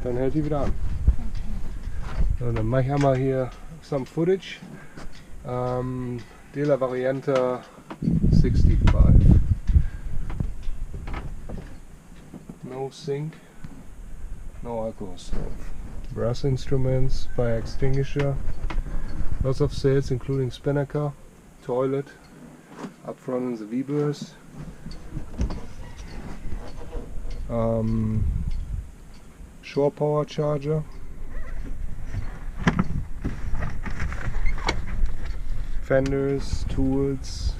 Dann hält die wieder an. So, dann mache ich einmal hier some footage. De la Varianta 65. No sink, no alcohol stove. Brass instruments, fire extinguisher. Lots of sales including spinnaker, toilet, up front in the V-berth. Shore power charger. Fenders, tools.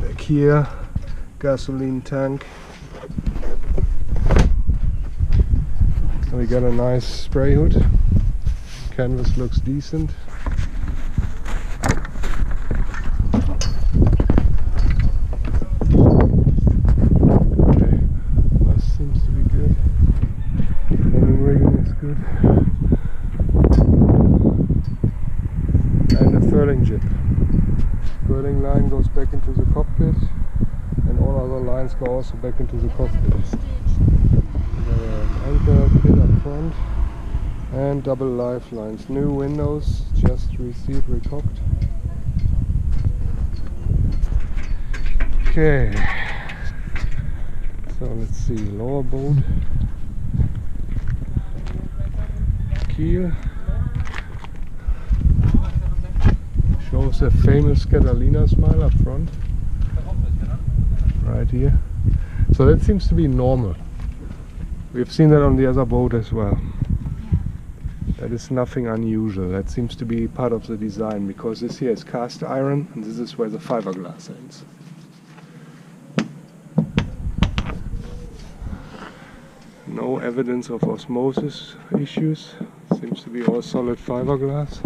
Back here, gasoline tank. And we got a nice spray hood. Canvas looks decent. And a furling jib. Furling line goes back into the cockpit, and all other lines go also back into the cockpit. Anchor pit up front and double lifelines. New windows, just received, recocked. Okay, so let's see, lower boat. Keel. Shows a famous Catalina smile up front, right here. So that seems to be normal. We've seen that on the other boat as well. That is nothing unusual. That seems to be part of the design, because this here is cast iron and this is where the fiberglass ends. No evidence of osmosis issues. Seems to be all solid fiberglass.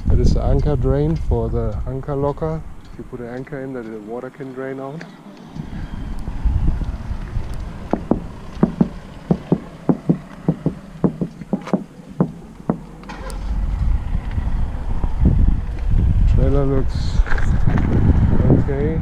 That is the anchor drain for the anchor locker. If you put an anchor in, that the water can drain out. Trailer looks okay.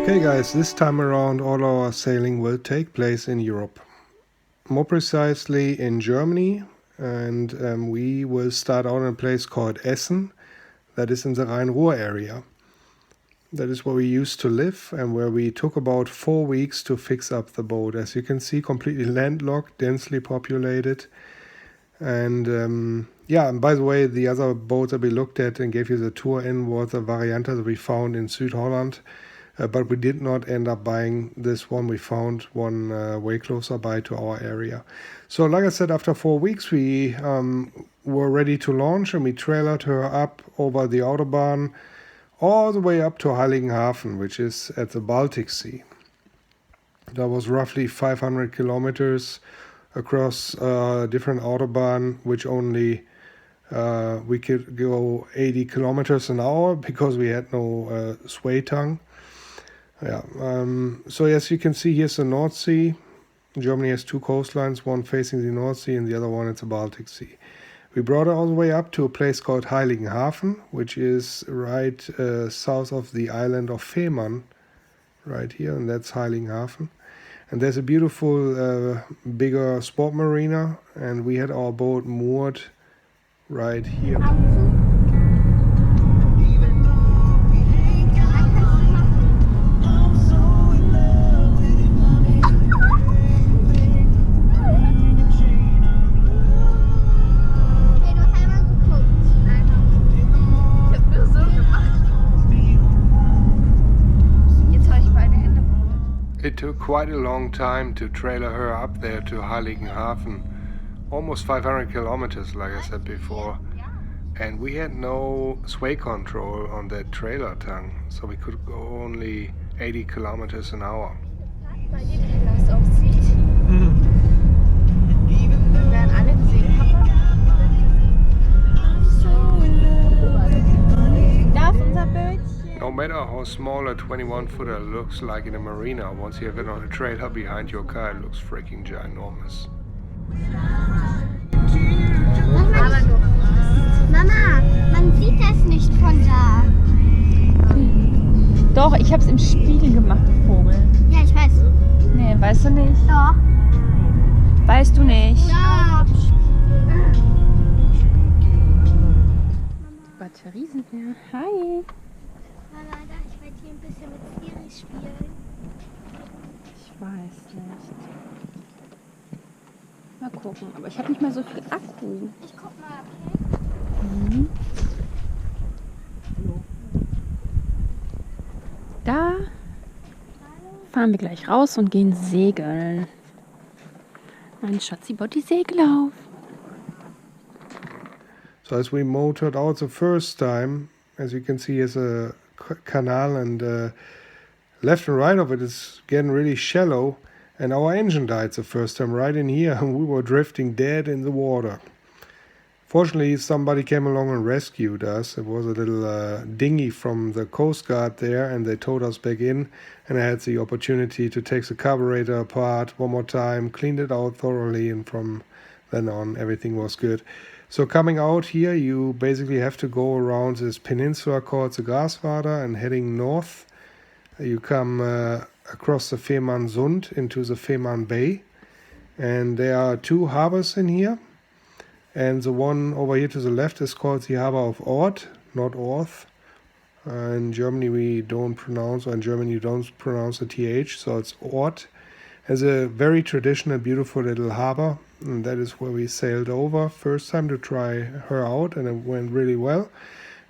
Okay guys, this time around all our sailing will take place in Europe. More precisely in Germany, and we will start out in a place called Essen, that is in the Rhine-Ruhr area. That is where we used to live and where we took about 4 weeks to fix up the boat. As you can see, completely landlocked, densely populated. And yeah, and by the way, the other boat that we looked at and gave you the tour in was the Varianta that we found in Holland. But we did not end up buying this one. We found one way closer by to our area. So like I said, after 4 weeks we were ready to launch, and we trailered her up over the Autobahn all the way up to Heiligenhafen, which is at the Baltic Sea. That was roughly 500 kilometers across different Autobahn, which only we could go 80 kilometers an hour because we had no sway tongue. Yeah, so as you can see, here's the North Sea. Germany has two coastlines, one facing the North Sea and the other one is the Baltic Sea. We brought her all the way up to a place called Heiligenhafen, which is right south of the island of Fehmarn, right here, and that's Heiligenhafen. And there's a beautiful bigger sport marina, and we had our boat moored right here. It took quite a long time to trailer her up there to Heiligenhafen, almost 500 kilometers like I said before, and we had no sway control on that trailer tongue, so we could go only 80 kilometers an hour. No matter how small a 21-footer looks like in a marina, once you have it on a trailer behind your car, it looks freaking ginormous. Mama, man sieht das nicht von da. Doch, ich hab's im Spiegel gemacht, du Vogel. Ja, ich weiß. Nee, weißt du nicht? Doch. Weißt du nicht? Ja. Die Batterie sind leer. Hi. Mama, ich werde hier ein bisschen mit Siri spielen. Ich weiß nicht. Mal gucken, aber ich habe nicht mehr so viel Akku. Ich guck mal, okay? Mhm. Da fahren wir gleich raus und gehen segeln. Mein Schatzi baut die Segel auf. So as we motored out the first time, as you can see, here's a canal, and left and right of it is getting really shallow, and our engine died the first time right in here, and we were drifting dead in the water. Fortunately, somebody came along and rescued us. It was a little dinghy from the Coast Guard there, and they towed us back in, and I had the opportunity to take the carburetor apart one more time, cleaned it out thoroughly, and from then on everything was good. So coming out here, you basically have to go around this peninsula called the Gaswader, and heading north, you come across the Fehmarnsund into the Fehmarn Bay, and there are two harbors in here. And the one over here to the left is called the harbor of Ort, not Orth. In Germany we don't pronounce, or in German you don't pronounce the TH, so it's Ort. Has a very traditional, beautiful little harbor, and that is where we sailed over first time to try her out, and it went really well.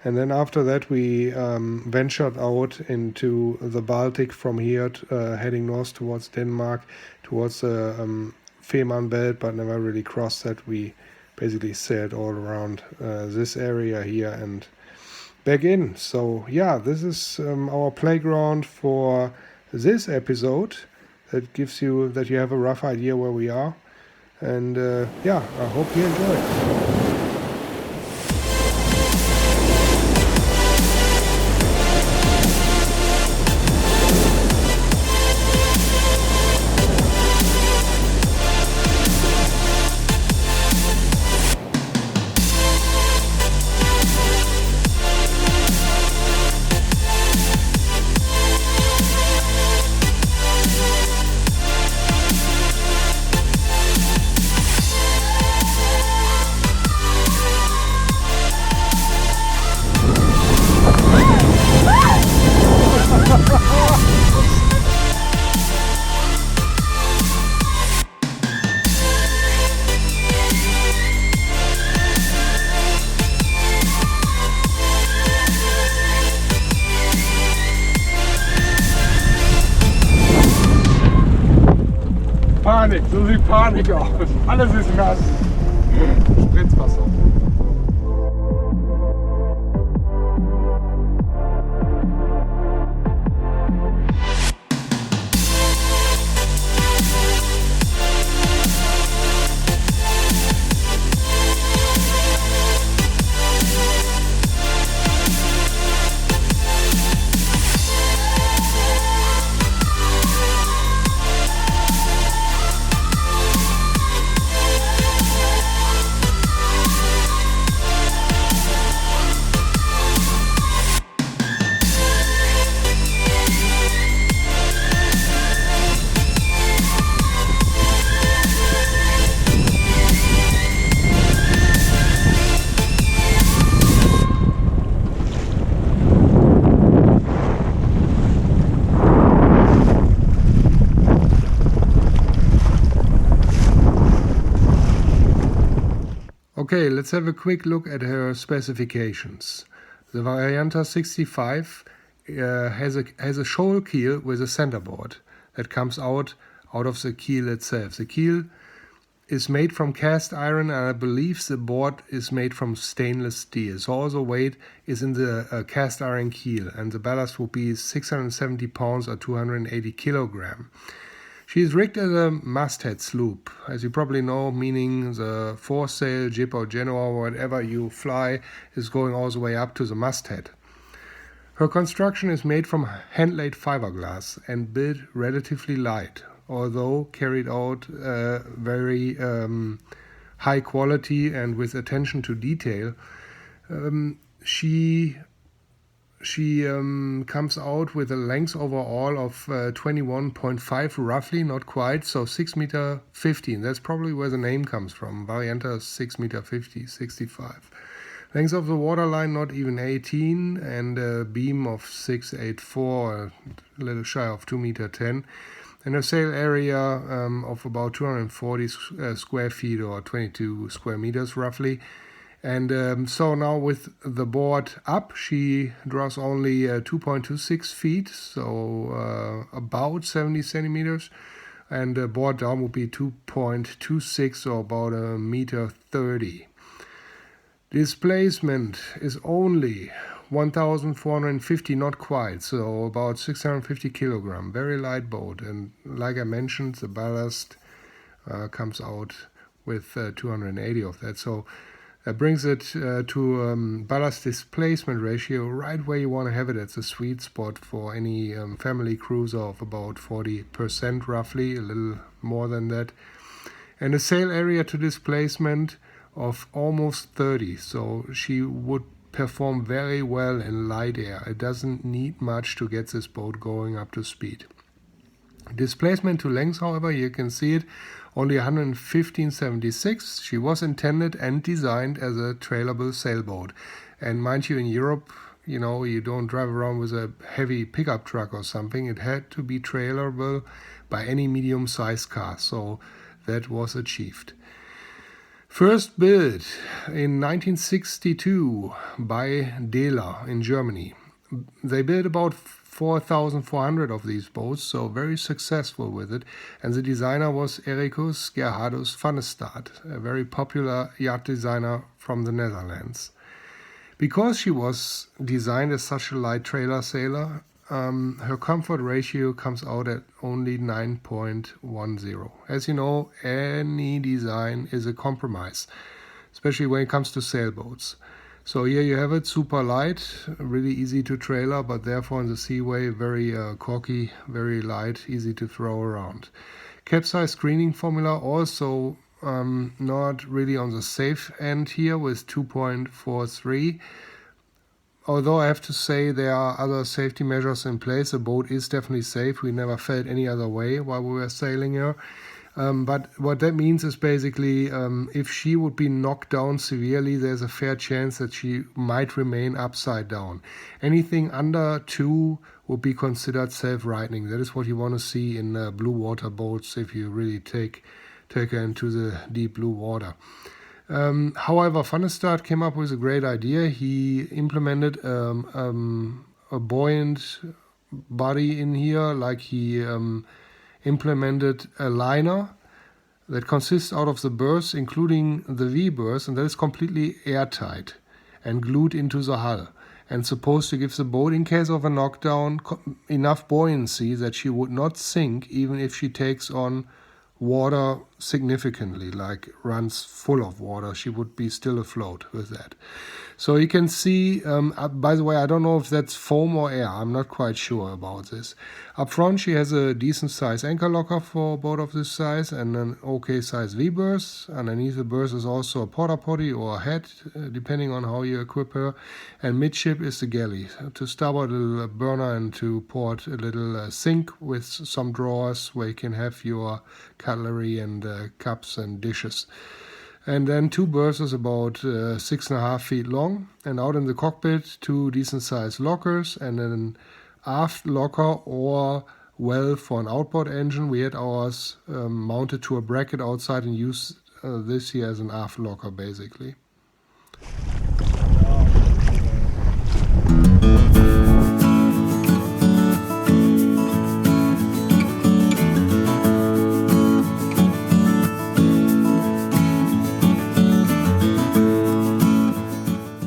And then after that we ventured out into the Baltic from here, heading north towards Denmark, towards the Fehmarn Belt, but never really crossed that. We basically sailed all around this area here and back in. So yeah, this is our playground for this episode. That gives you, that you have a rough idea where we are. And yeah, I hope you enjoy it. Panik, so sieht Panik aus. Alles ist nass. Spritzwasser. let's have a quick look at her specifications. The Varianta 65 has a shoal keel with a centerboard that comes out of the keel itself. The keel is made from cast iron, and I believe the board is made from stainless steel. So all the weight is in the cast iron keel, and the ballast will be 670 pounds or 280 kilogram. She is rigged as a masthead sloop, as you probably know, meaning the foresail, jib or genoa, whatever you fly, is going all the way up to the masthead. Her construction is made from hand-laid fiberglass and built relatively light, although carried out very high quality and with attention to detail. She comes out with a length overall of 21.5 roughly, not quite, so 6 meter 15. That's probably where the name comes from. Varianta 6 meter 50, 65. Length of the waterline not even 18, and a beam of 684, a little shy of 2 meter 10. And a sail area of about 240 square feet or 22 square meters roughly. And so now with the board up, she draws only 2.26 feet, so about 70 centimeters. And the board down would be 2.26 or about 1.30 meters. Displacement is only 1,450, not quite, so about 650 kilogram, very light boat. And like I mentioned, the ballast comes out with 280 of that. So that brings it to ballast displacement ratio right where you want to have it. It's a sweet spot for any family cruiser of about 40% roughly, a little more than that. And a sail area to displacement of almost 30, so she would perform very well in light air. It doesn't need much to get this boat going up to speed. Displacement to length, however, you can see it, only 115.76. She was intended and designed as a trailable sailboat. And mind you, in Europe, you don't drive around with a heavy pickup truck or something. It had to be trailable by any medium-sized car, so that was achieved. First built in 1962 by Dela in Germany. They built about 4,400 of these boats, so very successful with it. And the designer was Ericus Gerhardus van der Staat, a very popular yacht designer from the Netherlands. Because she was designed as such a light trailer sailor, her comfort ratio comes out at only 9.10. As you know, any design is a compromise, especially when it comes to sailboats. So here you have it, super light, really easy to trailer, but therefore in the seaway, very corky, very light, easy to throw around. Capsize screening formula also not really on the safe end here with 2.43. Although I have to say there are other safety measures in place. The boat is definitely safe. We never felt any other way while we were sailing her. But what that means is basically if she would be knocked down severely, there's a fair chance that she might remain upside down. Anything under 2 would be considered self-rightening. That is what you want to see in blue water boats if you really take her into the deep blue water. However, Van der Staat came up with a great idea. He implemented a buoyant body in here, like he implemented a liner that consists out of the berths, including the V-berth, and that is completely airtight and glued into the hull and supposed to give the boat, in case of a knockdown, enough buoyancy that she would not sink even if she takes on water significantly, like runs full of water. She would be still afloat with that. So you can see, by the way, I don't know if that's foam or air. I'm not quite sure about this. Up front, she has a decent size anchor locker for a boat of this size and an okay size V-berth. Underneath the berth is also a porta potty or a head, depending on how you equip her. And midship is the galley. To starboard, a little burner, and to port, a little sink with some drawers where you can have your cutlery and cups and dishes. And then 2 berths about 6.5 feet long, and out in the cockpit 2 decent sized lockers and an aft locker or well for an outboard engine. We had ours mounted to a bracket outside and used this here as an aft locker basically.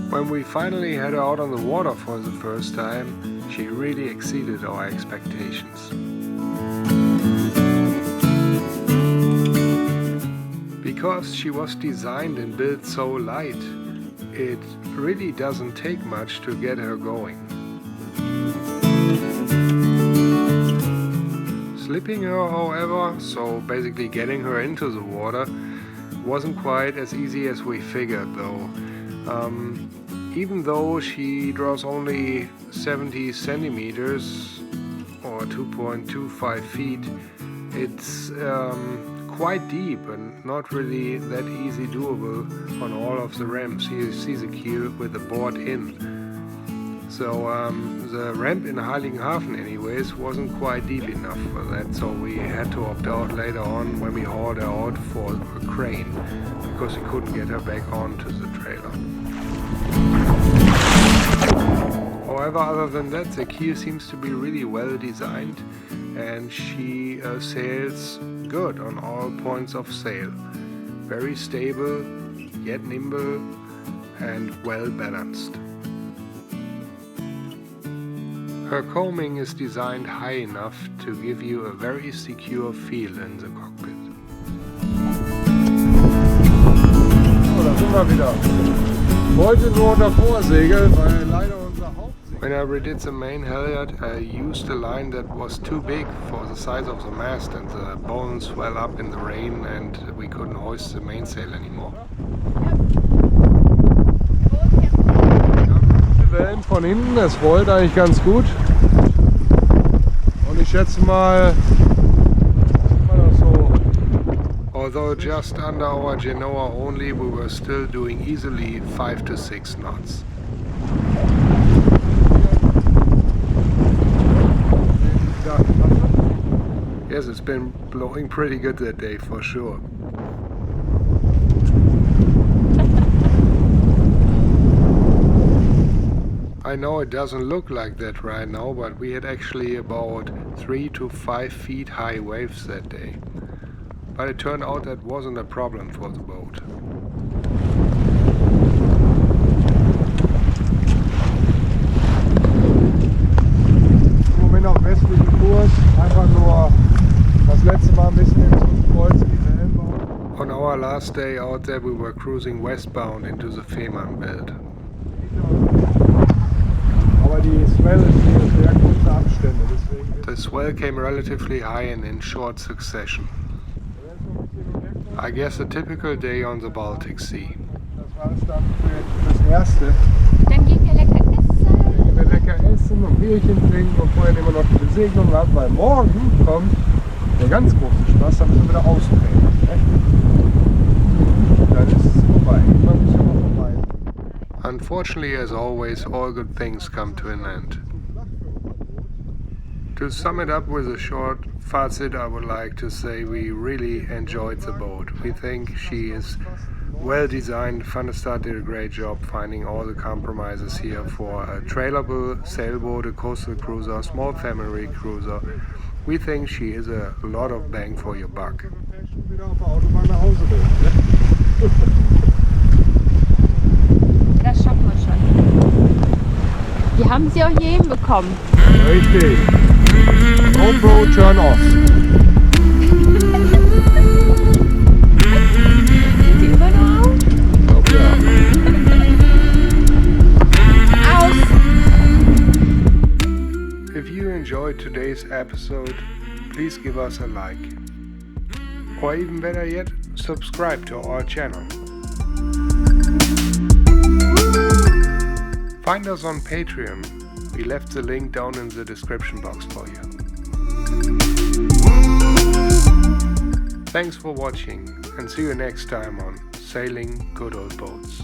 When we finally had her out on the water for the first time, she really exceeded our expectations. Because she was designed and built so light, it really doesn't take much to get her going. Slipping her, however, so basically getting her into the water, wasn't quite as easy as we figured though. Even though she draws only 70 centimeters or 2.25 feet, it's quite deep and not really that easy doable on all of the ramps. You see the keel with the board in. So the ramp in Heiligenhafen anyways wasn't quite deep enough for that, so we had to opt out later on when we hauled her out for a crane because we couldn't get her back onto the trailer. However, other than that, the keel seems to be really well designed and she sails good on all points of sail. Very stable, yet nimble and well balanced. Her coaming is designed high enough to give you a very secure feel in the cockpit. So, da sind wir wieder. Heute nur unter Vorsegel, weil leider unser Hauptsegel... When I redid the main halyard, I used a line that was too big for the size of the mast and the bones swell up in the rain and we couldn't hoist the mainsail anymore. Wellen von hinten, es rollt eigentlich ganz gut. Und ich schätze mal, das so. Although just under our Genoa only, we were still doing easily 5 to 6 knots. Yes, it's been blowing pretty good that day for sure. I know it doesn't look like that right now, but we had actually about 3 to 5 feet high waves that day. But it turned out that wasn't a problem for the boat. Im Moment auf westlichen Kurs, einfach nur das letzte Mal ein bisschen ins Kreuz in die Wellen bauen. On our last day out there, we were cruising westbound into the Fehmarnbelt. Aber die Swell ist hier sehr kurze Abstände, deswegen... The swell came relatively high and in short succession. I guess a typical day on the Baltic Sea. Das war es dann für das Erste. Dann gehen wir lecker essen. Dann gehen wir lecker essen und Bierchen trinken und vorher nehmen wir noch die Besegnung ab, weil morgen kommt der ganz große Spaß, dann müssen wir wieder ausdrehen. Dann ist es vorbei. Irgendwann ist es immer vorbei. Unfortunately, as always, all good things come to an end. To sum it up with a short facet, I would like to say we really enjoyed the boat. We think she is well designed. Funnestad did a great job finding all the compromises here for a trailable sailboat, a coastal cruiser, a small family cruiser. We think she is a lot of bang for your buck. Wieder auf der Autobahn nach Hause will. Das schaffen wir schon. Die haben sie auch hier hinbekommen. Richtig. GoPro turn off. Sind sie immer noch auf? Ich glaube ja. Aus! If you enjoyed today's episode, please give us a like. Or even better yet, subscribe to our channel. Find us on Patreon. We left the link down in the description box for you. Thanks for watching and see you next time on Sailing Good Old Boats.